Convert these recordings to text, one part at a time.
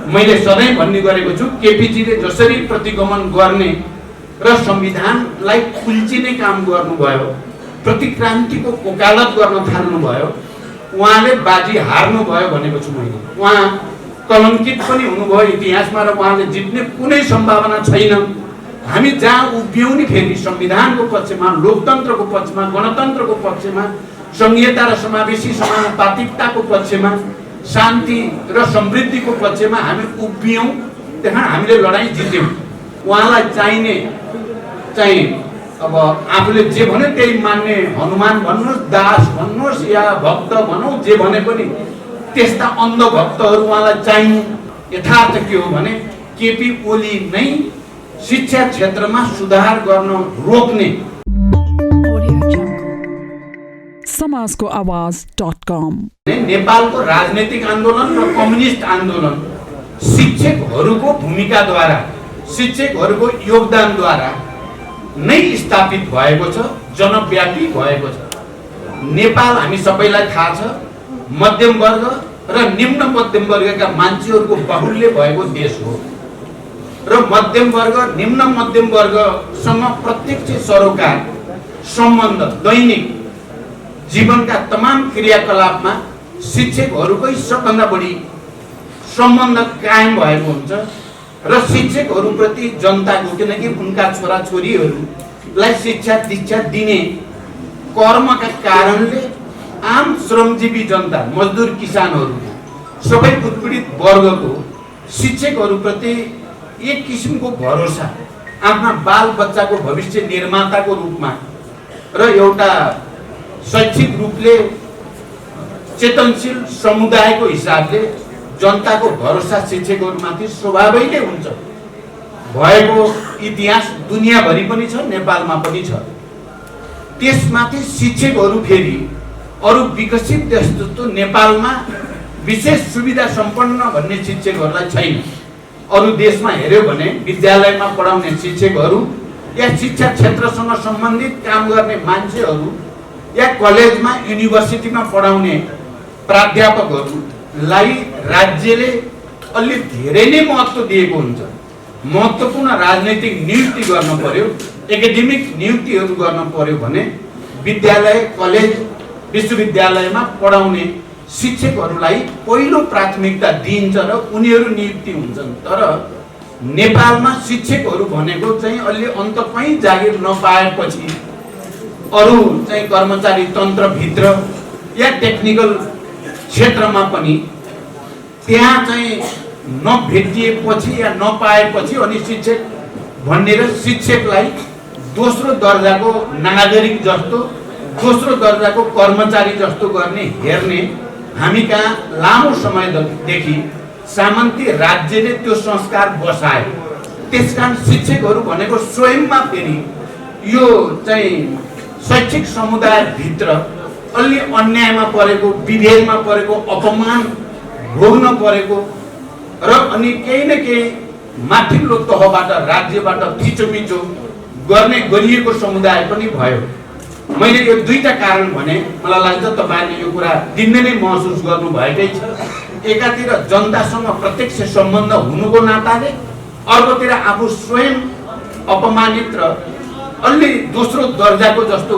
मैले सधैँ भन्ने गरेको छु, केपीजीले जसरी प्रतिगमन गर्ने र संविधानलाई कुल्चिने काम गर्नुभयो, प्रतिक्रान्तिको वकालत गर्न थाल्नुभयो, उहाँले बाजी हार्नुभयो भनेको छु मैले। उहाँ कलङ्कित पनि हुनुभयो इतिहासमा र उहाँले जित्ने कुनै सम्भावना छैन। हामी जहाँ उभियौँ नि फेरि संविधानको पक्षमा, लोकतन्त्रको पक्षमा, गणतन्त्रको पक्षमा, संघीयता र समावेशी समानुपातिकताको पक्षमा, शान्ति र समृद्धिको पक्षमा हामी उभियौँ, त्यहाँ हामीले लडाईँ जित्यौँ। उहाँलाई चाहिने चाहिँ अब आफूले जे भन्यो त्यही मान्ने हनुमान भन्नुहोस्, दास भन्नुहोस् या भक्त भनौँ, जे भने पनि त्यस्ता अन्धभक्तहरू उहाँलाई चाहिने। यथार्थ के हो भने केपी ओली नै शिक्षा क्षेत्रमा सुधार गर्न रोक्ने समाजको आवाज.com नेपालको राजनीतिक आन्दोलन र कम्युनिस्ट आन्दोलन शिक्षकहरूको भूमिकाद्वारा, शिक्षकहरूको योगदानद्वारा नै स्थापित भएको छ, जनव्यापी भएको छ। नेपाल हामी सबैलाई थाहा छ मध्यम वर्ग र निम्न मध्यम वर्गका मान्छेहरूको बाहुल्य भएको देश हो र मध्यम वर्ग निम्न मध्यम वर्गसँग प्रत्यक्ष सरोकार सम्बन्ध दैनिक जीवनका तमाम क्रियाकलापमा शिक्षकहरूकै सबभन्दा बढी सम्बन्ध कायम भएको हुन्छ र शिक्षकहरूप्रति जनताको, किनकि उनका छोराछोरीहरूलाई शिक्षा दीक्षा दिने कर्मका कारणले आम श्रमजीवी जनता, मजदुर किसानहरू, सबै उत्पीडित वर्गको शिक्षकहरूप्रति एक किसिमको भरोसा, आफ्ना बाल बच्चाको भविष्य निर्माताको रूपमा र एउटा शैक्षिक रूपले चेतनशील समुदायको हिसाबले जनताको भरोसा शिक्षकहरूमाथि स्वभावैले हुन्छ भएको इतिहास दुनियाँभरि पनि छ, नेपालमा पनि छ। त्यसमाथि शिक्षकहरू फेरि अरू विकसित देश जस्तो नेपालमा विशेष सुविधा सम्पन्न भन्ने शिक्षकहरूलाई छैन। अरू देशमा हेर्यो भने विद्यालयमा पढाउने शिक्षकहरू या शिक्षा क्षेत्रसँग सम्बन्धित काम गर्ने मान्छेहरू या कलेजमा युनिभर्सिटीमा पढाउने प्राध्यापकहरूलाई राज्यले अलि धेरै नै महत्त्व दिएको हुन्छ। महत्त्वपूर्ण राजनैतिक नियुक्ति गर्न पर्यो, एकाडेमिक नियुक्तिहरू गर्न पर्यो भने विद्यालय, कलेज, विश्वविद्यालयमा पढाउने शिक्षकहरूलाई पहिलो प्राथमिकता दिइन्छ र उनीहरू नियुक्ति हुन्छन्। तर नेपालमा शिक्षकहरू भनेको चाहिँ अलि अन्त कहीँ जागिर नपाएपछि अरू चाहिँ कर्मचारी तन्त्रभित्र या टेक्निकल क्षेत्रमा पनि त्यहाँ चाहिँ नभेटिएपछि या नपाएपछि अनि शिक्षक भनेर शिक्षकलाई दोस्रो दर्जाको नागरिक जस्तो, दोस्रो दर्जाको कर्मचारी जस्तो गर्ने हेर्ने हामी कहाँ लामो समयदेखि सामन्ती राज्यले त्यो संस्कार बसायो। त्यसकारण शिक्षकहरू भनेको स्वयंमा फेरि यो चाहिँ शैक्षिक समुदायभित्र अलि अन्यायमा परेको, विभेदमा परेको, अपमान भोग्न परेको र अनि केही न केही माथिल्लो तहबाट, राज्यबाट थिचोमिचो गरिएको समुदाय पनि भयो। मैले यो दुईटा कारण भने, मलाई लाग्छ तपाईँले यो कुरा दिनले नै महसुस गर्नुभएकै छ। एकातिर जनतासँग प्रत्यक्ष सम्बन्ध हुनुको नाताले, अर्कोतिर आफू स्वयं अपमानित र अलि दोस्रो दर्जाको जस्तो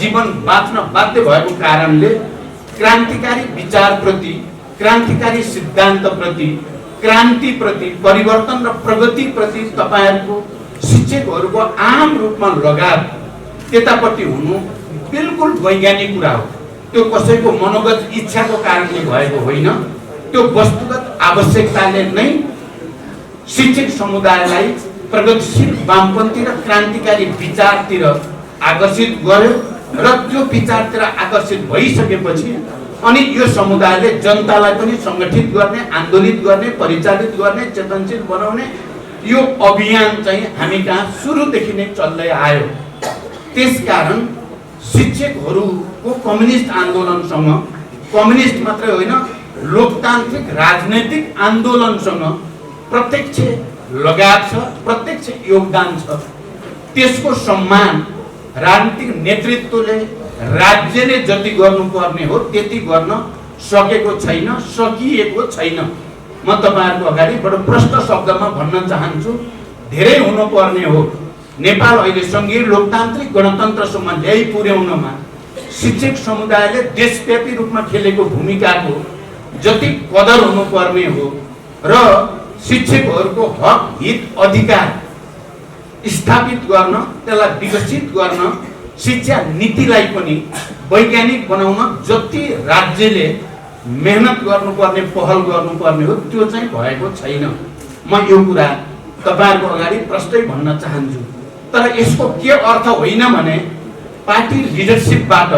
जीवन बाँच्न बाध्य भएको कारणले क्रान्तिकारी विचारप्रति, क्रान्तिकारी सिद्धान्तप्रति, क्रान्तिप्रति, परिवर्तन र प्रगतिप्रति तपाईँहरूको शिक्षकहरूको आम रूपमा लगाव त्यतापट्टि हुनु बिल्कुल वैज्ञानिक कुरा हो। त्यो कसैको मनोगत इच्छाको कारणले भएको होइन, त्यो वस्तुगत आवश्यकताले नै शिक्षक समुदायलाई प्रगतिशील वामपन्थी र क्रान्तिकारी विचारतिर आकर्षित गर्यो र त्यो विचारतिर आकर्षित भइसकेपछि अनि यो समुदायले जनतालाई पनि सङ्गठित गर्ने, आन्दोलित गर्ने, परिचालित गर्ने, चेतनशील बनाउने यो अभियान चाहिँ हामी कहाँ सुरुदेखि नै चल्दै आयो। त्यसकारण शिक्षकहरूको कम्युनिस्ट आन्दोलनसँग, कम्युनिस्ट मात्रै होइन लोकतान्त्रिक राजनैतिक आन्दोलनसँग प्रत्यक्ष लगाव छ, प्रत्यक्ष योगदान छ। त्यसको सम्मान राजनीतिक नेतृत्वले, राज्यले जति गर्नुपर्ने हो त्यति गर्न सकेको छैन, सकिएको छैन। म तपाईहरुको अगाडि बडो प्रष्ट शब्दमा भन्न चाहन्छु, धेरै हुनुपर्ने हो। नेपाल अहिले संघीय लोकतान्त्रिक गणतन्त्रसम्म ल्याइ पुर्याउनमा शिक्षक समुदायले देशव्यापी रूपमा खेलेको भूमिकाको जति कदर हुनुपर्ने हो र शिक्षकहरूको हक हित अधिकार स्थापित गर्न, त्यसलाई विकसित गर्न, शिक्षा नीतिलाई पनि वैज्ञानिक बनाउन जति राज्यले मेहनत गर्नुपर्ने, पहल गर्नुपर्ने हो, त्यो चाहिँ भएको छैन। म यो कुरा तपाईहरुको अगाडि प्रष्टै भन्न चाहन्छु। तर यसको के अर्थ होइन भने पार्टी लिडरशिपबाट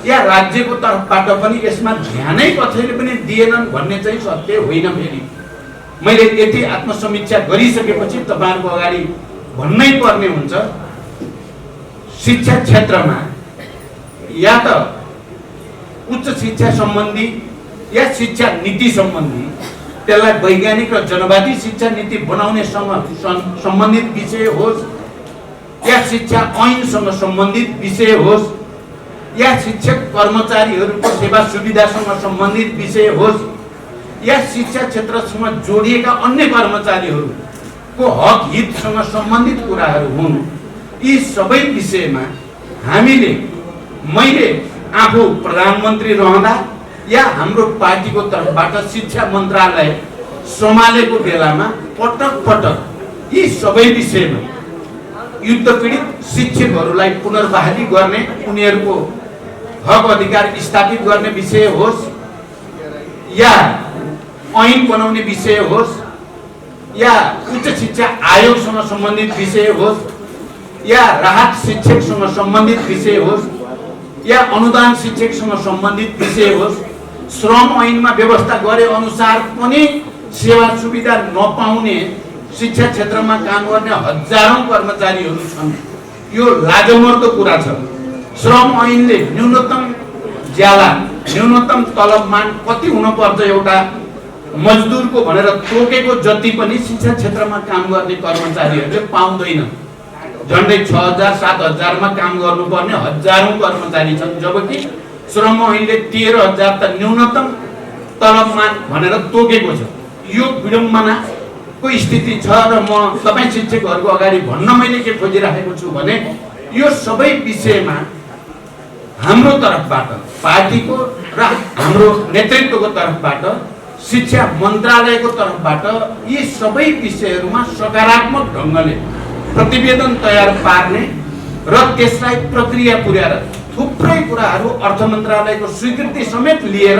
या राज्यको तर्फबाट पनि यसमा ध्यानै कसैले पनि दिएनन् भन्ने चाहिँ सत्य होइन। फेरि मैले यति आत्मसमीक्षा गरिसकेपछि तपाईहरुको अगाडि भन्नै पर्ने हुन्छ, शिक्षा क्षेत्रमा या त उच्च शिक्षा सम्बन्धी या शिक्षा नीति सम्बन्धी त्यसलाई वैज्ञानिक र जनवादी शिक्षा नीति बनाउने सम्बन्धित विषय होस्, या शिक्षा ऐनसँग सम्बन्धित विषय होस्, या शिक्षक कर्मचारीहरूको सेवा सुविधासँग सम्बन्धित विषय होस्, या शिक्षा क्षेत्रसँग जोडिएका अन्य कर्मचारीहरूको हक हितसँग सम्बन्धित कुराहरू हुन्, यी सबै विषयमा मैले आफू प्रधानमन्त्री रहँदा या हाम्रो पार्टीको तर्फबाट शिक्षा मन्त्रालय सम्हालेको बेलामा पटक पटक यी सबै विषयमा युद्ध पीडित शिक्षकहरूलाई पुनर्बहाली गर्ने, उनीहरूको हक अधिकार स्थापित गर्ने विषय होस्, या ऐन बनाउने विषय होस्, या उच्च शिक्षा आयोगसँग सम्बन्धित विषय होस्, या राहत शिक्षकसँग सम्बन्धित विषय होस्, या अनुदान शिक्षकसँग सम्बन्धित विषय होस्, श्रम ऐनमा व्यवस्था गरे अनुसार पनि सेवा सुविधा नपाउने शिक्षा क्षेत्रमा काम गर्ने हजारौं कर्मचारीहरू छन्। यो लाजमर्दो कुरा छ। श्रम ऐनले न्यूनतम ज्याला, न्यूनतम तलबमान कति हुनुपर्छ एउटा मजदुरको भनेर तोकेको जति पनि शिक्षा क्षेत्रमा काम गर्ने कर्मचारीहरूले पाउँदैन। झन्डै 6000 7000 मा काम गर्नुपर्ने हजारौं कर्मचारी छन्, जबकि श्रम ऐनले 13000 त न्यूनतम तलबमान भनेर तोकेको छ। यो विडम्बनाको स्थिति छ र म तपाई शिक्षकहरूको अगाडि भन्न मैले के खोजिराखेको छु भने यो सबै विषयमा हाम्रो तर्फबाट, पार्टीको र हाम्रो नेतृत्वको तर्फबाट, शिक्षा मन्त्रालयको तर्फबाट यी सबै विषयहरूमा सकारात्मक ढङ्गले प्रतिवेदन तयार पार्ने र त्यसलाई प्रक्रिया पुर्याएर थुप्रै कुराहरू अर्थ मन्त्रालयको स्वीकृति समेत लिएर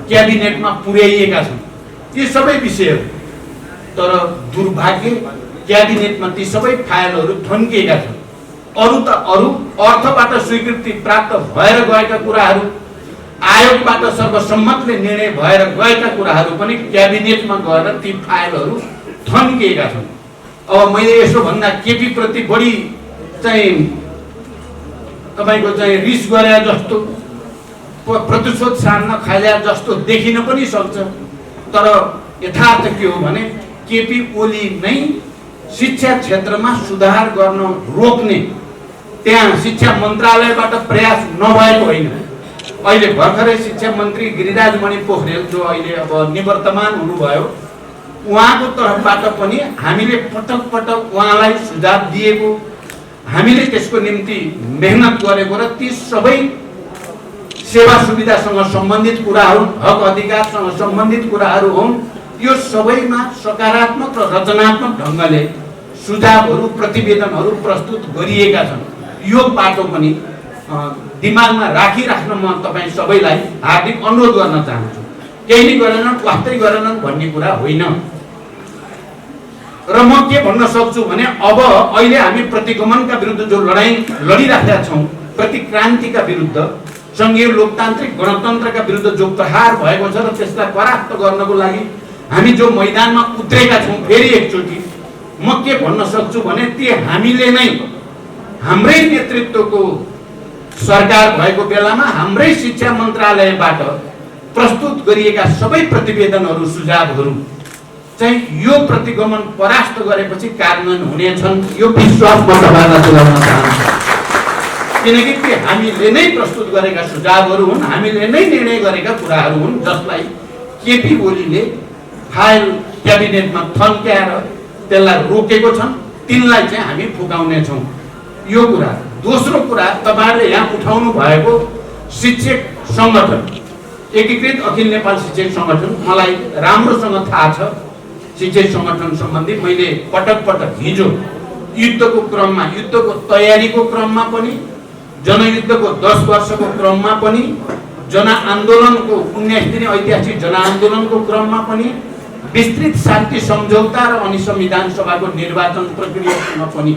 क्याबिनेटमा पुर्याइएका छन् यी सबै विषयहरू। तर दुर्भाग्य क्याबिनेटमा ती सबै फाइलहरू थन्किएका छन्। अरु त अरु अर्थबाट स्वीकृति प्राप्त भएर गएका कुराहरू, आयोगबाट सर्वसम्मतले निर्णय भएर गएका कुराहरू पनि क्याबिनेटमा गएर ती फाइलहरू थन्किएका छन्। अब मैले यसो भन्दा केपी प्रति बढी चाहिँ तपाईको चाहिँ रिस गरे जस्तो, प्रतिशोध सान्न खाले जस्तो देखिन पनि सक्छ। तर यथार्थ के हो भने केपी ओली नै शिक्षा क्षेत्रमा सुधार गर्न रोक्ने त्यहाँ शिक्षा मन्त्रालयबाट प्रयास नभएको होइन। अहिले भर्खरै शिक्षा मन्त्री गिरिराज मणि पोखरेल जो अहिले अब निवर्तमान हुनुभयो, उहाँको तर्फबाट पनि हामीले पटक पटक उहाँलाई सुझाव दिएको, हामीले त्यसको निम्ति मेहनत गरेको र ती सबै सेवा सुविधासँग सम्बन्धित कुराहरू, हक अधिकारसँग सम्बन्धित कुराहरू हुन्, यो सबैमा सकारात्मक र रचनात्मक ढङ्गले सुझावहरू, प्रतिवेदनहरू प्रस्तुत गरिएका छन्। यो बाटो पनि दिमागमा राखिराख्न म तपाईँ सबैलाई हार्दिक अनुरोध गर्न चाहन्छु। केही नै गरेनन्, वास्तै गरेनन् भन्ने कुरा होइन। र म के भन्न सक्छु भने अब अहिले हामी प्रतिगमनका विरुद्ध जो लडाईँ लडिराखेका छौँ, प्रतिक्रान्तिका विरुद्ध, संघीय लोकतान्त्रिक गणतन्त्रका विरुद्ध जो प्रहार भएको छ र त्यसलाई परास्त गर्नको लागि हामी जो मैदानमा उत्रेका छौँ, फेरि एकचोटि म के भन्न सक्छु भने ती हामीले नै हाम्रै नेतृत्वको सरकार भएको बेलामा हाम्रै शिक्षा मन्त्रालयबाट प्रस्तुत गरिएका सबै प्रतिवेदनहरू, सुझावहरू चाहिँ यो प्रतिगमन परास्त गरेपछि कार्यान्वयन हुनेछन्, यो विश्वास म तपाईँलाई दिलाउन चाहन्छु। किनकि ती हामीले नै प्रस्तुत गरेका सुझावहरू हुन्, हामीले नै निर्णय गरेका कुराहरू हुन्, जसलाई केपी ओलीले फाइल क्याबिनेटमा थन्क्याएर त्यसलाई रोकेको छन्, तिनलाई चाहिँ हामी फुकाउने छौँ। यो कुरा। दोस्रो कुरा, तपाईँहरूले यहाँ उठाउनु भएको शिक्षक सङ्गठन, एकीकृत अखिल नेपाल शिक्षक सङ्गठन, मलाई राम्रोसँग थाहा छ शिक्षक सङ्गठन सम्बन्धी। मैले पटक पटक हिजो युद्धको क्रममा, युद्धको तयारीको क्रममा पनि, जनयुद्धको 10 वर्षको क्रममा पनि, जनआन्दोलनको 19 दिने ऐतिहासिक जनआन्दोलनको क्रममा पनि, विस्तृत शान्ति सम्झौता र अनि संविधान सभाको निर्वाचन प्रक्रियामा पनि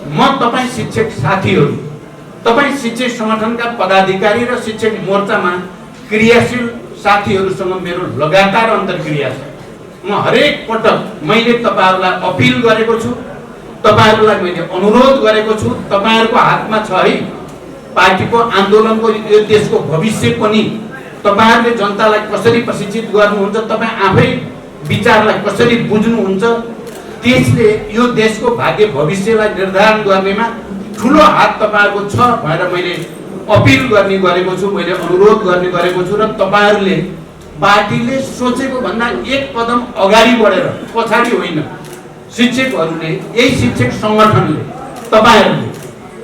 म तपाईँ शिक्षक साथीहरू, तपाईँ शिक्षक सङ्गठनका पदाधिकारी र शिक्षक मोर्चामा क्रियाशील साथीहरूसँग मेरो लगातार अन्तर्क्रिया छ। म हरेक पटक मैले तपाईँहरूलाई अपिल गरेको छु, तपाईँहरूलाई मैले अनुरोध गरेको छु, तपाईँहरूको हातमा छ है पार्टीको आन्दोलनको, यो देशको भविष्य पनि। तपाईँहरूले जनतालाई कसरी प्रशिक्षित गर्नुहुन्छ, तपाईँ आफै विचारलाई कसरी बुझ्नुहुन्छ, त्यसले यो देशको भाग्य भविष्यलाई निर्धारण गर्नेमा ठुलो हात तपाईँहरूको छ भनेर मैले अपिल गर्ने गरेको छु, मैले अनुरोध गर्ने गरेको छु। र तपाईँहरूले पार्टीले सोचेको भन्दा एक कदम अगाडि बढेर, पछाडि होइन, शिक्षकहरूले, यही शिक्षक सङ्गठनले, तपाईँहरूले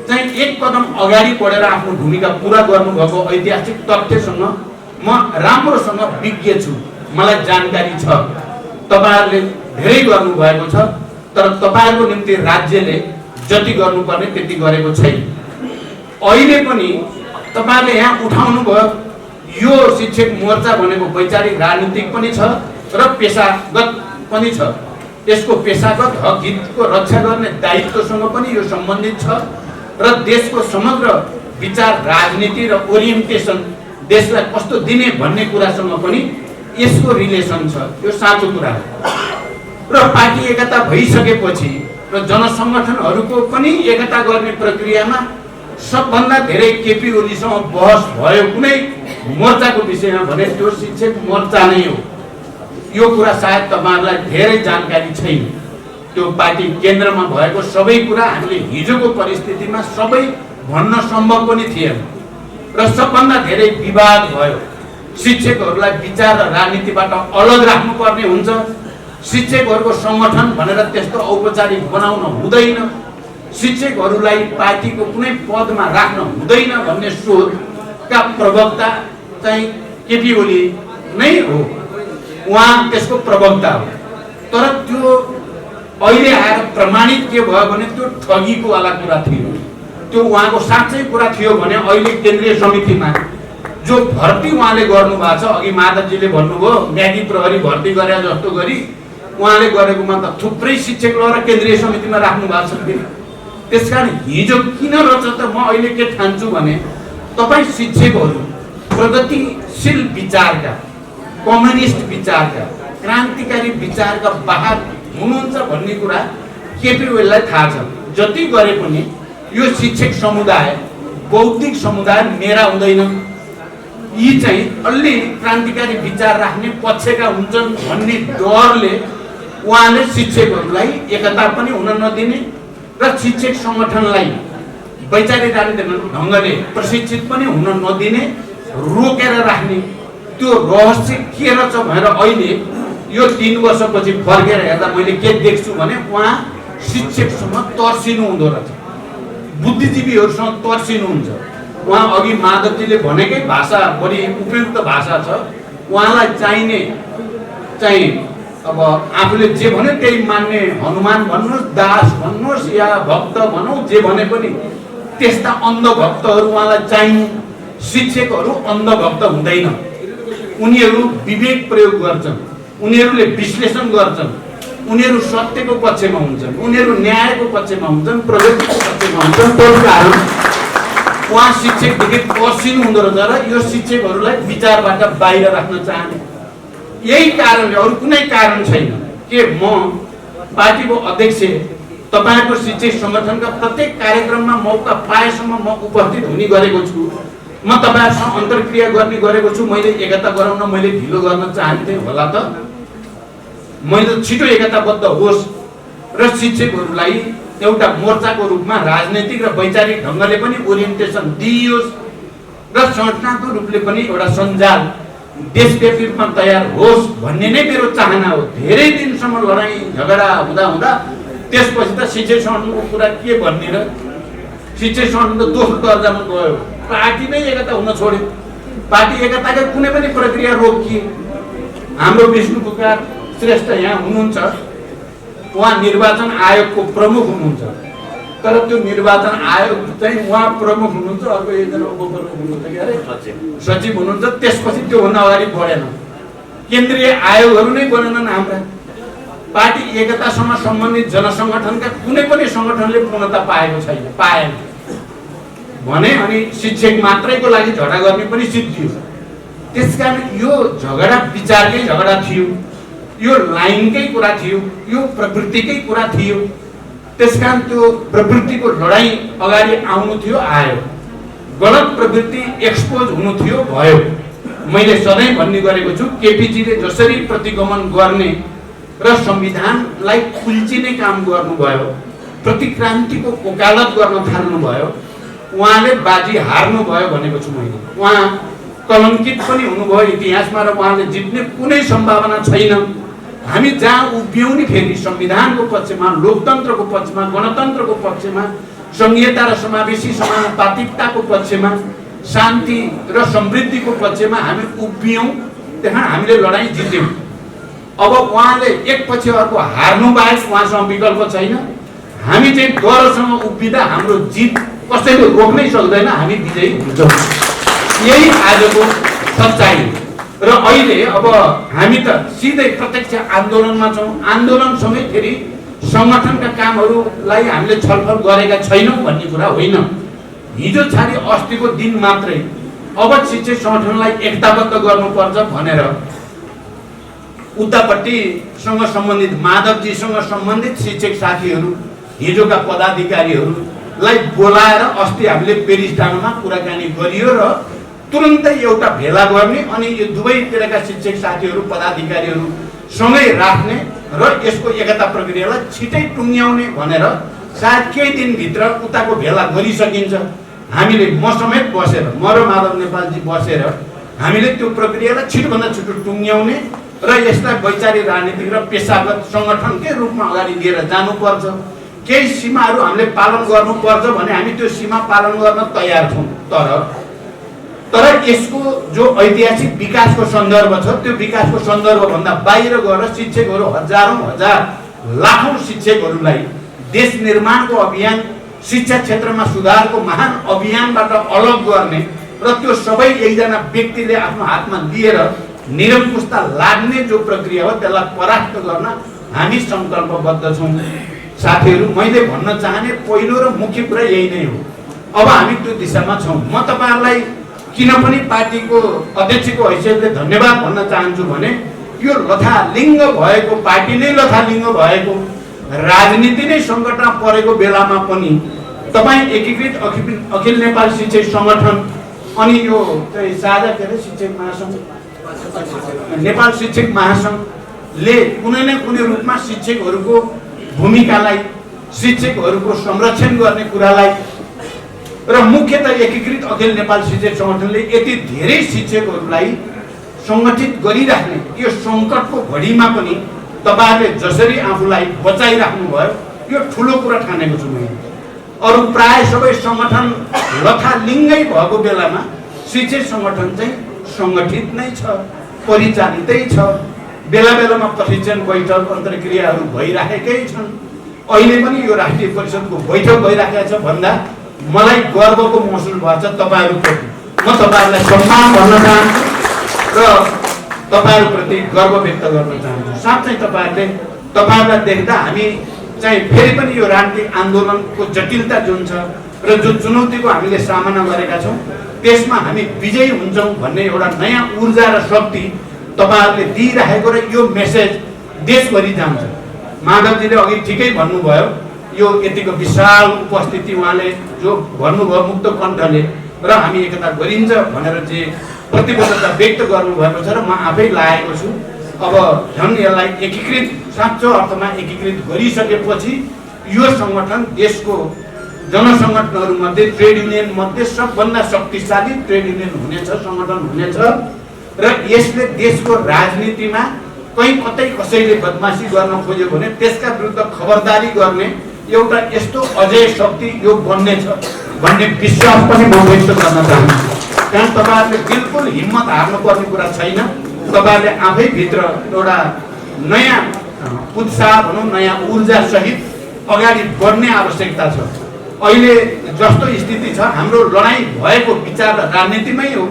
चाहिँ एक कदम अगाडि बढेर आफ्नो भूमिका पुरा गर्नुभएको ऐतिहासिक तथ्यसँग म राम्रोसँग विज्ञ छु, मलाई जानकारी छ। तपाईँहरूले धेरै गर्नुभएको छ, तर तपाईँहरूको निम्ति राज्यले जति गर्नुपर्ने त्यति गरेको छैन। अहिले पनि तपाईँहरूले यहाँ उठाउनु भयो, यो शिक्षक मोर्चा भनेको वैचारिक राजनीतिक पनि छ र पेसागत पनि छ। यसको पेसागत हक हितको रक्षा गर्ने दायित्वसँग पनि यो सम्बन्धित छ र देशको समग्र विचार राजनीति र ओरिएन्टेसन, देशलाई कस्तो दिने भन्ने कुरासँग पनि यसको रिलेसन छ। यो साँचो कुरा हो। र पार्टी एकता भइसकेपछि र जनसङ्गठनहरूको पनि एकता गर्ने प्रक्रियामा सबभन्दा धेरै केपी ओलीसँग बहस भयो कुनै मोर्चाको विषयमा भने त्यो शिक्षक मोर्चा नै हो। यो कुरा सायद तपाईँहरूलाई धेरै जानकारी छैन। त्यो पार्टी केन्द्रमा भएको सबै कुरा हामीले हिजोको परिस्थितिमा सबै भन्न सम्भव पनि थिएन र सबभन्दा धेरै विवाद भयो। शिक्षकहरूलाई विचार र राजनीतिबाट अलग राख्नुपर्ने हुन्छ, शिक्षकहरूको सङ्गठन भनेर त्यस्तो औपचारिक बनाउन हुँदैन, शिक्षकहरूलाई पार्टीको कुनै पदमा राख्न हुँदैन भन्ने सोचका प्रवक्ता चाहिँ केपी ओली नै हो। उहाँ त्यसको प्रवक्ता हो। तर त्यो अहिले आएर प्रमाणित के भयो भने त्यो ठगीको वाला कुरा थियो। त्यो उहाँको साँच्चै कुरा थियो भने अहिले केन्द्रीय समितिमा जो भर्ती उहाँले गर्नुभएको छ, अघि माधवजीले भन्नुभयो म्यागी प्रहरी भर्ती गरे जस्तो गरी उहाँले गरेकोमा त थुप्रै शिक्षक लगेर केन्द्रीय समितिमा राख्नु भएको छ। त्यसकारण हिजो किन रहेछ त म अहिले के ठान्छु भने तपाईँ शिक्षकहरू प्रगतिशील विचारका, कम्युनिस्ट विचारका, क्रान्तिकारी विचारका बाहर हुनुहुन्छ भन्ने कुरा केपी ओलीलाई थाहा छ। जति गरे पनि यो शिक्षक समुदाय, बौद्धिक समुदाय मेरा हुँदैन, यी चाहिँ अलि क्रान्तिकारी विचार राख्ने पक्षका हुन्छन् भन्ने डरले उहाँले शिक्षकहरूलाई एकता पनि हुन नदिने र शिक्षक सङ्गठनलाई वैचारिक राजनीतिक ढङ्गले प्रशिक्षित पनि हुन नदिने, रोकेर राख्ने, त्यो रहस्य के रहेछ भनेर अहिले यो 3 वर्षपछि फर्केर हेर्दा मैले के देख्छु भने उहाँ शिक्षकसँग तर्सिनु हुँदो रहेछ, बुद्धिजीवीहरूसँग तर्सिनुहुन्छ। उहाँ अघि माधवजीले भनेकै भाषा बढी उपयुक्त भाषा छ। उहाँलाई चाहिने चाहिँ अब आफूले जे भन्यो त्यही मान्ने, हनुमान भन्नुहोस्, दास भन्नुहोस् या भक्त भनौँ, जे भने पनि त्यस्ता अन्धभक्तहरू उहाँलाई चाहिने। शिक्षकहरू अन्धभक्त हुँदैन, उनीहरू विवेक प्रयोग गर्छन्, उनीहरूले विश्लेषण गर्छन्, उनीहरू सत्यको पक्षमा हुन्छन्, उनीहरू न्यायको पक्षमा हुन्छन्, प्रगतिको पक्षमा हुन्छन्। त्यस कारण उहाँ शिक्षकदेखि पर्सिनु हुँदो रहेछ र यो शिक्षकहरूलाई विचारबाट बाहिर राख्न चाहने। यही कारणले, अरू कुनै कारण छैन के म पार्टीको अध्यक्ष, तपाईँको शिक्षक सङ्गठनका प्रत्येक कार्यक्रममा मौका पाएसम्म म उपस्थित हुने गरेको छु, म तपाईँहरूसँग अन्तर्क्रिया गर्ने गरेको छु। मैले एकता गराउन मैले ढिलो गर्न चाहन्थेँ होला त, मैले छिटो एकताबद्ध होस् र शिक्षकहरूलाई एउटा मोर्चाको रूपमा राजनैतिक र वैचारिक ढङ्गले पनि ओरिएन्टेसन दिइयोस् र संगठनात्मक रूपले पनि एउटा सञ्जाल देशव्यापी रूपमा तयार होस् भन्ने नै मेरो चाहना हो। धेरै दिनसम्म लडाई झगडा हुँदा हुँदा त्यसपछि त शिक्षक सङ्गठनको कुरा के भन्ने र शिक्षक सङ्गठन त दोस्रो दर्जामा गयो। पार्टी नै एकता हुन छोड्यो। पार्टी एकताका कुनै पनि प्रक्रिया रोकिए। हाम्रो विष्णु पुकार श्रेष्ठ यहाँ हुनुहुन्छ, उहाँ निर्वाचन आयोगको प्रमुख हुनुहुन्छ, तर त्यो निर्वाचन आयोग चाहिँ उहाँ प्रमुख हुनुहुन्छ, अर्को एकजना उपप्रमुख हुनुहुन्छ, के अरे सचिव हुनुहुन्छ। त्यसपछि त्योभन्दा अगाडि बढेन। केन्द्रीय आयोगहरू नै बनेनन् हाम्रा। पार्टी एकतासँग सम्बन्धित जनसङ्गठनका कुनै पनि सङ्गठनले पूर्णता पाएको छैन, पाएन भने अनि शिक्षक मात्रैको लागि झगडा गर्ने पनि सिद्धियो। त्यसकारण यो झगडा विचारकै झगडा थियो, यो लाइनकै कुरा थियो, यो प्रवृत्तिकै कुरा थियो। त्यसकारण त्यो प्रवृत्तिको लडाई अगाडि आउनु थियो, आयो। गलत प्रवृत्ति एक्सपोज हुनु थियो, भयो। मैले सधैँ भन्ने गरेको छु, केपीजीले जसरी प्रतिगमन गर्ने र संविधानलाई कुल्चिने काम गर्नुभयो, प्रतिक्रान्तिको वकालत गर्न थाल्नुभयो, उहाँले बाजी हार्नुभयो भनेको छु मैले। उहाँ कलङ्कित पनि हुनुभयो इतिहासमा र उहाँले जित्ने कुनै सम्भावना छैन। हामी जहाँ उभियौँ नि फेरि संविधानको पक्षमा, लोकतन्त्रको पक्षमा, गणतन्त्रको पक्षमा, संघीयता र समावेशी समानुपातिकताको पक्षमा, शान्ति र समृद्धिको पक्षमा हामी उभियौँ, त्यहाँ हामीले लडाईँ जित्यौँ। अब उहाँले एकपछि अर्को हार्नु बाहेक उहाँसँग विकल्प छैन। हामी चाहिँ डरसँग उभिँदा हाम्रो जित कसैले रोक्नै सक्दैन, हामी विजयी हुन्छौँ। यही आजको सच्चाइ हो। र अहिले अब हामी त सिधै प्रत्यक्ष आन्दोलनमा छौँ। आन्दोलनसँगै फेरि सङ्गठनका कामहरूलाई हामीले छलफल गरेका छैनौँ भन्ने कुरा होइन। हिजो छाडी अस्तिको दिन मात्रै अब शिक्षक सङ्गठनलाई एकताबद्ध गर्नुपर्छ भनेर उतापट्टिसँग सम्बन्धित माधवजीसँग सम्बन्धित शिक्षक साथीहरू, हिजोका पदाधिकारीहरूलाई बोलाएर अस्ति हामीले पेरिस डाँडामा कुराकानी गरियो र तुरन्तै एउटा भेला गर्ने अनि यो दुवैतिरका शिक्षक साथीहरू, पदाधिकारीहरू सँगै राख्ने र यसको एकता प्रक्रियालाई छिटै टुङ्ग्याउने भनेर सायद केही दिनभित्र उताको भेला गरिसकिन्छ। हामीले म समेत बसेर, म र माधव नेपालजी बसेर हामीले त्यो प्रक्रियालाई छिटोभन्दा छिटो टुङ्ग्याउने र यसलाई वैचारिक राजनीतिक र पेसागत सङ्गठनकै रूपमा अगाडि लिएर जानुपर्छ। केही सीमाहरू हामीले पालन गर्नुपर्छ भने हामी त्यो सीमा पालन गर्न तयार छौँ। तर यसको जो ऐतिहासिक विकासको सन्दर्भ छ, त्यो विकासको सन्दर्भभन्दा बाहिर गएर शिक्षकहरू हजारौँ हजार लाखौँ शिक्षकहरूलाई देश निर्माणको अभियान, शिक्षा क्षेत्रमा सुधारको महान अभियानबाट अलग गर्ने र त्यो सबै एकजना व्यक्तिले आफ्नो हातमा लिएर निरङ्कुशता लाग्ने जो प्रक्रिया हो त्यसलाई परास्त गर्न हामी सङ्कल्पबद्ध छौँ। साथीहरू, मैले भन्न चाहने पहिलो र मुख्य कुरा यही नै हो। अब हामी त्यो दिशामा छौँ। म तपाईँहरूलाई किन पनि पार्टीको अध्यक्षको हैसियतले धन्यवाद भन्न चाहन्छु भने यो लथालिङ्ग भएको, पार्टी नै लथालिङ्ग भएको, राजनीति नै सङ्कटमा परेको बेलामा पनि तपाईँ एकीकृत अखिल नेपाल शिक्षक सङ्गठन अनि यो चाहिँ साझा के अरे शिक्षक महासङ्घ, नेपाल शिक्षक महासङ्घले कुनै न कुनै रूपमा शिक्षकहरूको भूमिकालाई, शिक्षकहरूको संरक्षण गर्ने कुरालाई र मुख्यतः एकीकृत अखिल नेपाल शिक्षक सङ्गठनले यति धेरै शिक्षकहरूलाई सङ्गठित गरिराख्ने यो सङ्कटको घडीमा पनि तपाईँहरूले जसरी आफूलाई बचाइराख्नु भयो, यो ठुलो कुरा ठानेको छु मैले। अरू प्राय सबै सङ्गठन लथालिङ्गै भएको बेलामा शिक्षक सङ्गठन चाहिँ सङ्गठित नै छ, परिचालितै छ। बेला बेलामा प्रशिक्षण बैठक, अन्तर्क्रियाहरू भइराखेकै छन्। अहिले पनि यो राष्ट्रिय परिषदको बैठक भइराखेको छ भन्दा मलाई गर्वको महसुस भएको छ तपाईँहरूप्रति। म तपाईँहरूलाई सम्मान भन्न चाहन्छु र तपाईँहरूप्रति गर्व व्यक्त गर्न चाहन्छु। साँच्चै तपाईँहरूलाई देख्दा हामी चाहिँ फेरि पनि यो राजनीतिक आन्दोलनको जटिलता जुन छ र जो चुनौतीको हामीले सामना गरेका छौँ त्यसमा हामी विजयी हुन्छौँ भन्ने एउटा नयाँ ऊर्जा र शक्ति तपाईँहरूले दिइराखेको र यो मेसेज देशभरि जान्छ। माधवजीले अघि ठिकै भन्नुभयो, यो यतिको विशाल उपस्थिति उहाँले जो भन्नुभयो मुक्त कण्ठले र हामी एकता गरिन्छ भनेर चाहिँ प्रतिबद्धता व्यक्त गर्नुभएको छ र म आफै लागेको छु। अब झन् यसलाई एकीकृत, साँचो अर्थमा एकीकृत गरिसकेपछि यो सङ्गठन देशको जनसङ्गठनहरूमध्ये, ट्रेड युनियन मध्ये सबभन्दा शक्तिशाली ट्रेड युनियन हुनेछ, सङ्गठन हुनेछ र यसले देशको राजनीतिमा कहीँ कतै कसैले बदमासी गर्न खोज्यो भने त्यसका विरुद्ध खबरदारी गर्ने एउटा यस्तो अजय शक्ति यो बन्नेछ भन्ने विश्वास पनि म व्यक्त गर्न चाहन्छु। कारण तपाईहरुले बिल्कुल हिम्मत हार्नुपर्ने कुरा छैन। तपाईहरुले आफै भित्र एउटा नयाँ उत्साह भनौं, नयाँ ऊर्जा सहित अगाडि बढ्ने आवश्यकता छ। अहिले जस्तो स्थिति छ, हाम्रो लडाई भएको विचार राजनीतिमै हो।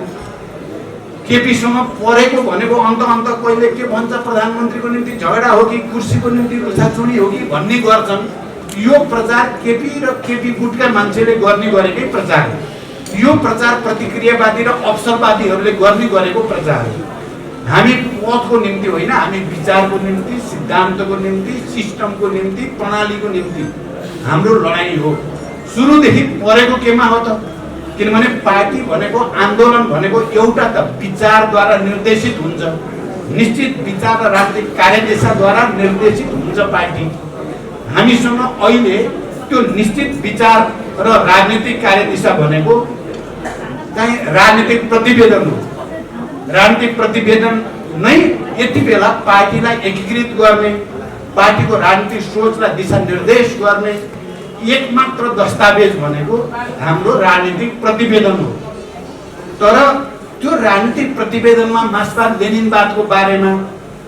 केपीसँग परेको भनेको अन्त कहिले के भन्छ, प्रधानमन्त्रीको निम्ति झगडा हो कि कुर्सीको निम्ति लुछाचुडी हो कि भन्ने गर्छन्। यो प्रचार केपी र केपी गुटका मान्छेले गर्ने गरेकै प्रचार हो। यो प्रचार प्रतिक्रियावादी र अवसरवादीहरूले गर्ने गरेको प्रचार हो। हामी पथको निम्ति होइन, हामी विचारको निम्ति, सिद्धान्तको निम्ति, सिस्टमको निम्ति, प्रणालीको निम्ति हाम्रो लडाई हो। सुरुदेखि परेको केमा हो त? किनभने पार्टी भनेको, आन्दोलन भनेको एउटा त विचारद्वारा निर्देशित हुन्छ, निश्चित विचार र राजनीतिक कार्यदिशाद्वारा निर्देशित हुन्छ पार्टी। हामीसँग अहिले त्यो निश्चित विचार र राजनीतिक कार्यदिशा भनेको चाहिँ राजनीतिक प्रतिवेदन हो। राजनीतिक प्रतिवेदन नै यति बेला पार्टीलाई एकीकृत गर्ने, पार्टीको राजनीतिक सोचलाई दिशा निर्देश गर्ने एकमात्र दस्तावेज भनेको हाम्रो राजनीतिक प्रतिवेदन हो। तर त्यो राजनीतिक प्रतिवेदनमा मार्क्सवाद लेनिनवादको बारेमा,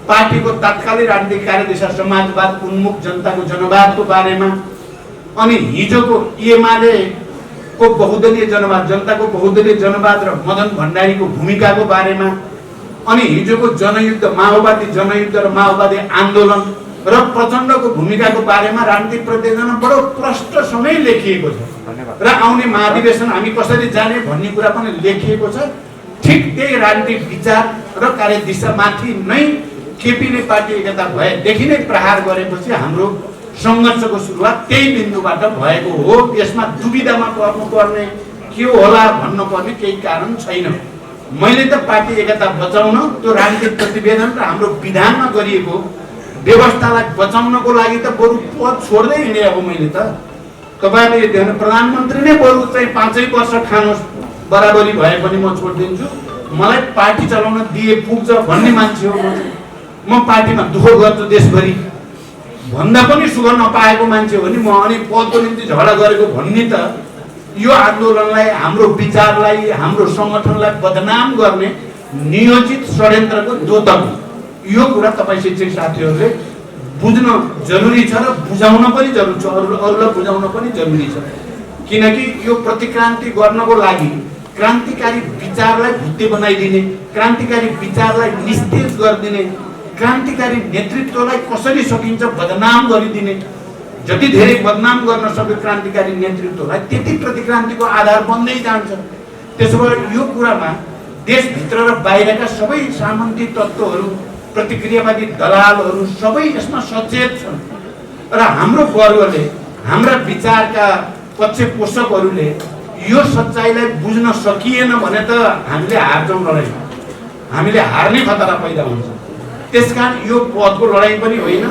पार्टीको तत्कालीन राजनीतिक कार्यदिशा समाजवाद उन्मुख जनताको जनवादको बारेमा, अनि हिजोको एमालेको बहुदलीय जनवाद, जनताको बहुदलीय जनवाद र मदन भण्डारीको भूमिकाको बारेमा, अनि हिजोको जनयुद्ध, माओवादी जनयुद्ध र माओवादी आन्दोलन र प्रचण्डको भूमिकाको बारेमा राजनीतिक प्रतिवेदनमा बडो प्रष्टसँगै लेखिएको छ। र आउने महाधिवेशन हामी कसरी जाने भन्ने कुरा पनि लेखिएको छ। ठिक त्यही राजनीतिक विचार र कार्यदिशामाथि नै केपीले पार्टी एकता भएदेखि नै प्रहार गरेपछि हाम्रो संघर्षको सुरुवात त्यही बिन्दुबाट भएको हो। यसमा दुविधामा पर्नुपर्ने, के होला भन्नुपर्ने केही कारण छैन। मैले त पार्टी एकता बचाउन, त्यो राजनीतिक प्रतिवेदन र हाम्रो विधानमा गरिएको व्यवस्थालाई बचाउनको लागि त बरु पद छोड्दै हिँडे हो। मैले त तपाईहरुले देख्नु, प्रधानमन्त्री नै बरु चाहिँ 5 वर्ष खानुहोस्, बराबरी भए पनि म छोड्दिन्छु, मलाई पार्टी चलाउन दिए पुग्छ भन्ने मान्छे हो। म पार्टीमा दुःख गर्छु देशभरि भन्दा पनि सुख नपाएको मान्छे हो नि म। अनि पदको निम्ति झगडा गरेको भन्ने त यो आन्दोलनलाई, हाम्रो विचारलाई, हाम्रो संगठनलाई बदनाम गर्ने नियोजित षड्यन्त्रको द्योतक हो। यो कुरा तपाई शिक्षक साथीहरूले बुझ्न जरुरी छ र बुझाउन पनि जरुरी छ, अरूलाई बुझाउन पनि जरुरी छ। किनकि यो प्रतिक्रान्ति गर्नको लागि क्रान्तिकारी विचारलाई भुत्ते बनाइदिने, क्रान्तिकारी विचारलाई निस्तेज गरिदिने, क्रान्तिकारी नेतृत्वलाई कसरी सकिन्छ बदनाम गरिदिने, जति धेरै बदनाम गर्न सक्यो क्रान्तिकारी नेतृत्वलाई त्यति प्रतिक्रान्तिको आधार बन्दै जान्छ। त्यसो भए यो कुरामा देशभित्र र बाहिरका सबै सामन्ती तत्त्वहरू, प्रतिक्रियावादी दलालहरू सबै यसमा सचेत छन्। र हाम्रो वर्गले, हाम्रा विचारका पक्षपोषकहरूले यो सच्चाइलाई बुझ्न सकिएन भने त हामीले हार्छौँ लडाई, हामीले हार्ने खतरा पैदा हुन्छ। त्यसकारण यो पदको लडाई पनि होइन,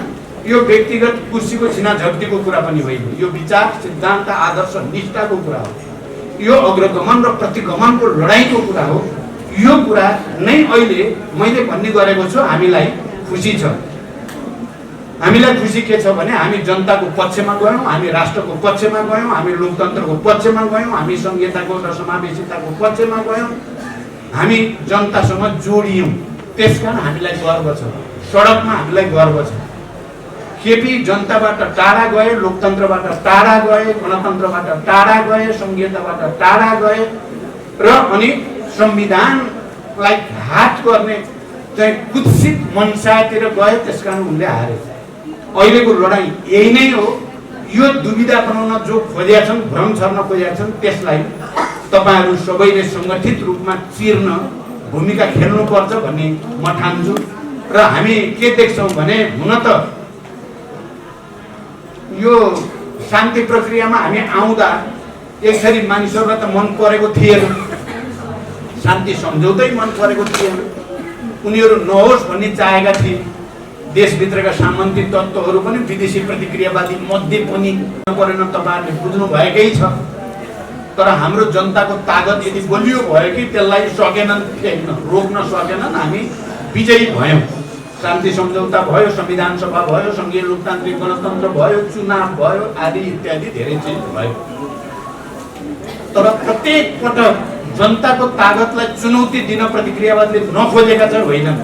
यो व्यक्तिगत कुर्सीको छिनाझप्टीको कुरा पनि होइन, यो विचार, सिद्धान्त, आदर्श, निष्ठाको कुरा हो। यो अग्रगमन र प्रतिगमनको लडाईको कुरा हो। यो कुरा नै अहिले मैले भन्ने गरेको छु। हामीलाई खुसी छ। हामीलाई खुसी के छ भने हामी जनताको पक्षमा गयौँ, हामी राष्ट्रको पक्षमा गयौँ, हामी लोकतन्त्रको पक्षमा गयौँ, हामी संहिताको र समावेशिताको पक्षमा गयौँ, हामी जनतासँग जोडियौँ। त्यसकारण हामीलाई गर्व छ। सडकमा हामीलाई गर्व छ। केपी जनताबाट टाढा गए, लोकतन्त्रबाट टाढा गए, गणतन्त्रबाट टाढा गए, संहिताबाट टाढा गए र अनि संविधानलाई घात गर्ने चाहिँ कुत्सित मनसातिर गए। त्यसकारण उनले हारे। अहिलेको लडाई यही नै हो। यो दुविधा बनाउन जो खोजेका छन्, भ्रम छर्न खोजेका छन्, त्यसलाई तपाईहरु सबैले संगठित रूपमा चिर्न भूमिका खेल्नुपर्छ भन्ने म ठान्छु। र हामी के देख्छौँ भने, हुन त यो शान्ति प्रक्रियामा हामी आउँदा एक थरी मानिसहरूलाई त मन परेको थिएन, शान्ति सम्झौतै मन परेको थिएन। उनीहरू नहोस् भन्ने चाहेका थिए। देशभित्रका सामन्ती तत्त्वहरू पनि विदेशी प्रतिक्रियावादी मध्ये पनि परेन, तपाईहरुले बुझ्नु भएकै छ। तर हाम्रो जनताको तागत यदि बलियो भयो कि त्यसलाई सकेनन् रोक्न सकेनन्, हामी विजयी भयौँ। शान्ति सम्झौता भयो, संविधान सभा भयो, संघीय लोकतान्त्रिक गणतन्त्र भयो, चुनाव भयो, आदि इत्यादि धेरै चिज भयो। तर प्रत्येक पटक जनताको तागतलाई चुनौती दिन प्रतिक्रियावादले नखोजेका चाहिँ होइनन्।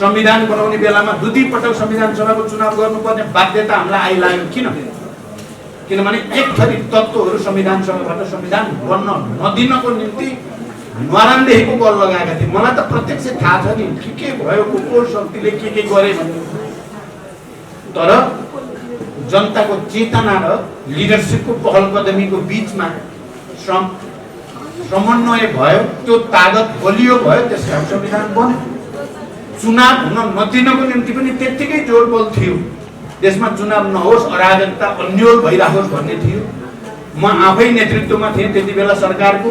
संविधान बनाउने बेलामा दुई पटक संविधान सभाको चुनाव गर्नुपर्ने बाध्यता हामीलाई आइलाग्यो। किनभने एक थरी तत्त्वहरू संविधान सभाबाट संविधान बन्न नदिनको निम्ति नराम्रोदेखिको बल लगाएका थिए। मलाई त प्रत्यक्ष थाहा छ नि के भयो, को शक्तिले के गरे भन्ने। तर जनताको चेतना र लिडरसिपको पहल कदमीको बीचमा समन्वय भयो, त्यो तागत बलियो भयो, त्यसकारण संविधान बन्यो। चुनाव हुन नदिनको निम्ति पनि त्यत्तिकै जोड बल थियो। देशमा चुनाव नहोस्, अराजकता अन्यल भइराखोस् भन्ने थियो। म आफै नेतृत्वमा थिएँ त्यति बेला सरकारको।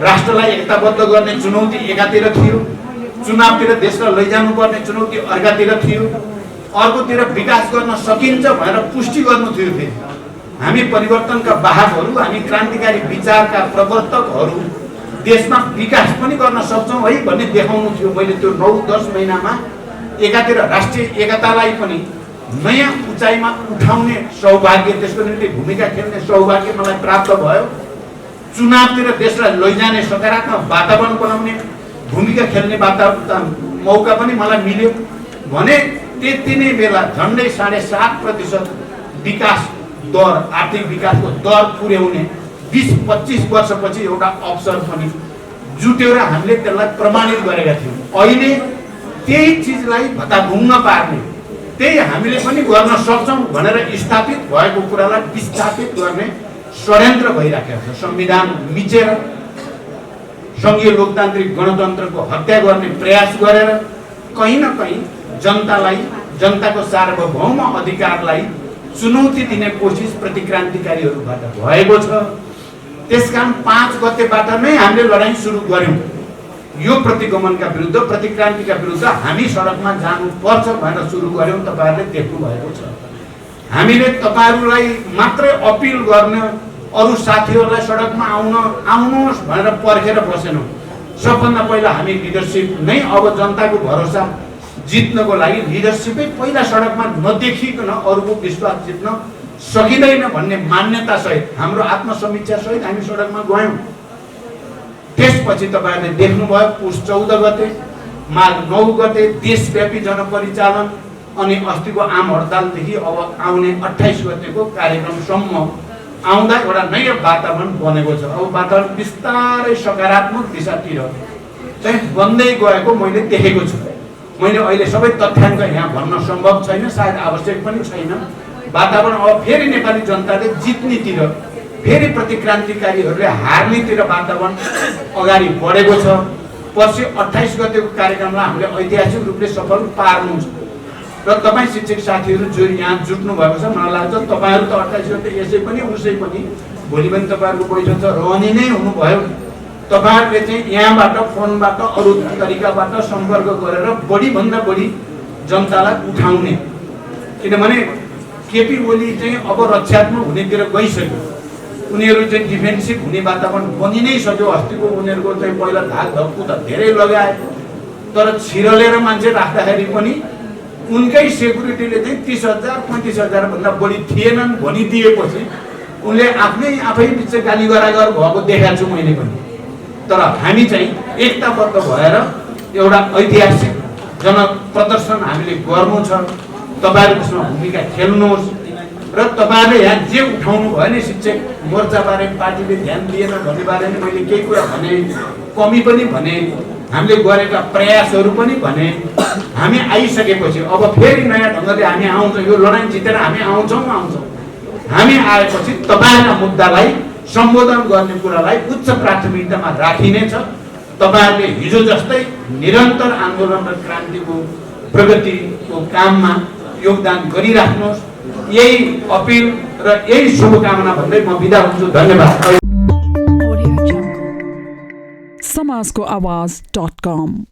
राष्ट्रलाई एकताबद्ध गर्ने चुनौती एकातिर थियो, चुनावतिर देशलाई लैजानुपर्ने चुनौती अर्कातिर थियो, अर्कोतिर विकास गर्न सकिन्छ भनेर पुष्टि गर्नु थियो। फेरि हामी परिवर्तनका वाहकहरू, हामी क्रान्तिकारी विचारका प्रवर्तकहरू देशमा विकास पनि गर्न सक्छौँ है भन्ने देखाउनु थियो। मैले त्यो 9-10 महिनामा एकातिर राष्ट्रिय एकतालाई पनि नयाँ उचाइमा उठाउने सौभाग्य, त्यसको निम्ति भूमिका खेल्ने सौभाग्य मलाई प्राप्त भयो। चुनावतिर देशलाई लैजाने सकारात्मक वातावरण बनाउने भूमिका खेल्ने मौका पनि मलाई मिल्यो भने त्यति नै बेला झन्डै 7.5% विकास दर, आर्थिक विकासको दर पुर्याउने 20-25 वर्षपछि एउटा अवसर पनि जुट्यो र हामीले त्यसलाई प्रमाणित गरेका थियौँ। अहिले त्यही चिजलाई भत्ताभुङ्ग पार्ने, त्यही हामीले पनि गर्न सक्छौँ भनेर स्थापित भएको कुरालाई विस्थापित गर्ने षड्यन्त्र भइराखेको छ। संविधान मिचेर संघीय लोकतान्त्रिक गणतन्त्रको हत्या गर्ने प्रयास गरेर कहीँ न कहीँ जनतालाई, जनताको सार्वभौम अधिकारलाई चुनौती दिने कोसिस प्रतिक्रान्तिकारीहरूबाट भएको छ। त्यसकारण 5 गतेबाट नै हामीले लडाईँ सुरु गर्यौँ। यो प्रतिगमनका विरुद्ध, प्रतिक्रान्तिका विरुद्ध हामी सडकमा जानुपर्छ भनेर सुरु गर्यौँ। तपाईँहरूले देख्नु भएको छ। हामीले तपाईँहरूलाई मात्रै अपिल गर्ने, अरू साथीहरूलाई सडकमा आउनुहोस् भनेर पर्खेर बसेनौँ। सबभन्दा पहिला हामी लिडरसिप नै, अब जनताको भरोसा जित्नको लागि लिडरसिपै पहिला सडकमा नदेखिकन अरूको विश्वास जित्न सकिँदैन भन्ने मान्यता सहित, हाम्रो आत्मसमीक्षा सहित हामी सडकमा गयौँ। त्यसपछि तपाईँहरूले देख्नुभयो पुस 14 गते, माघ 9 गते देशव्यापी जनपरिचालन अनि अस्तिको आम हडतालदेखि अब आउने 28 गतेको कार्यक्रमसम्म आउँदा एउटा नयाँ वातावरण बनेको छ। अब वातावरण बिस्तारै सकारात्मक दिशातिर चाहिँ बन्दै गएको मैले देखेको छु। मैले अहिले सबै तथ्याङ्क यहाँ भन्न सम्भव छैन, सायद आवश्यक पनि छैन। वातावरण अब फेरि नेपाली जनताले जित्नेतिर, फेरि प्रतिक्रान्तिकारीहरूले हार्नेतिर वातावरण अगाडि बढेको छ। पछि 28 गतेको कार्यक्रमलाई हामीले ऐतिहासिक रूपले सफल पार्नु छ। र तपाईँ शिक्षक साथीहरू जो यहाँ जुट्नु भएको छ, मलाई लाग्छ तपाईँहरू त 28 गते यसै पनि उसै पनि भोलि पनि तपाईँहरूको बैठक छ, रहने नै हुनुभयो। तपाईँहरूले चाहिँ यहाँबाट, फोनबाट, अरू तरिकाबाट सम्पर्क गरेर बढीभन्दा बढी जनतालाई उठाउने। किनभने केपी ओली चाहिँ अब रक्षात्मक हुनेतिर गइसक्यो। उनीहरू चाहिँ डिफेन्सिभ हुने वातावरण बनि नै सक्यो। अस्तिको उनीहरूको चाहिँ पहिला धाक धक्कु त धेरै लगाए, तर छिरलेर मान्छे राख्दाखेरि पनि उनकै सेक्युरिटीले चाहिँ 30,000-35,000 भन्दा बढी थिएनन् भनिदिएपछि उनले आफै बिच गाली गरागर भएको देखाएको छु मैले पनि। तर हामी चाहिँ एकताबद्ध भएर एउटा ऐतिहासिक जनप्रदर्शन हामीले गर्नु छ। तपाईँहरू त्यसमा भूमिका खेल्नुहोस् र तपाईँहरूले यहाँ जे उठाउनु भयो नि, शिक्षक मोर्चाबारे पार्टीले ध्यान दिएन भन्ने बारे नि मैले केही कुरा भने, कमी पनि भने, हामीले गरेका प्रयासहरू पनि भने। हामी आइसकेपछि अब फेरि नयाँ ढङ्गले हामी आउँछौँ। यो लडाइँ जितेर हामी आउँछौँ। हामी आएपछि तपाईँहरूका मुद्दालाई सम्बोधन गर्ने कुरालाई उच्च प्राथमिकतामा राखिनेछ। तपाईँहरूले हिजो जस्तै निरन्तर आन्दोलन र क्रान्तिको प्रगतिको काममा योगदान गरिराख्नुहोस्। यही अपिल र यही शुभकामना भन्दै म बिदा हुन्छु। धन्यवाद। समाजको आवाज.com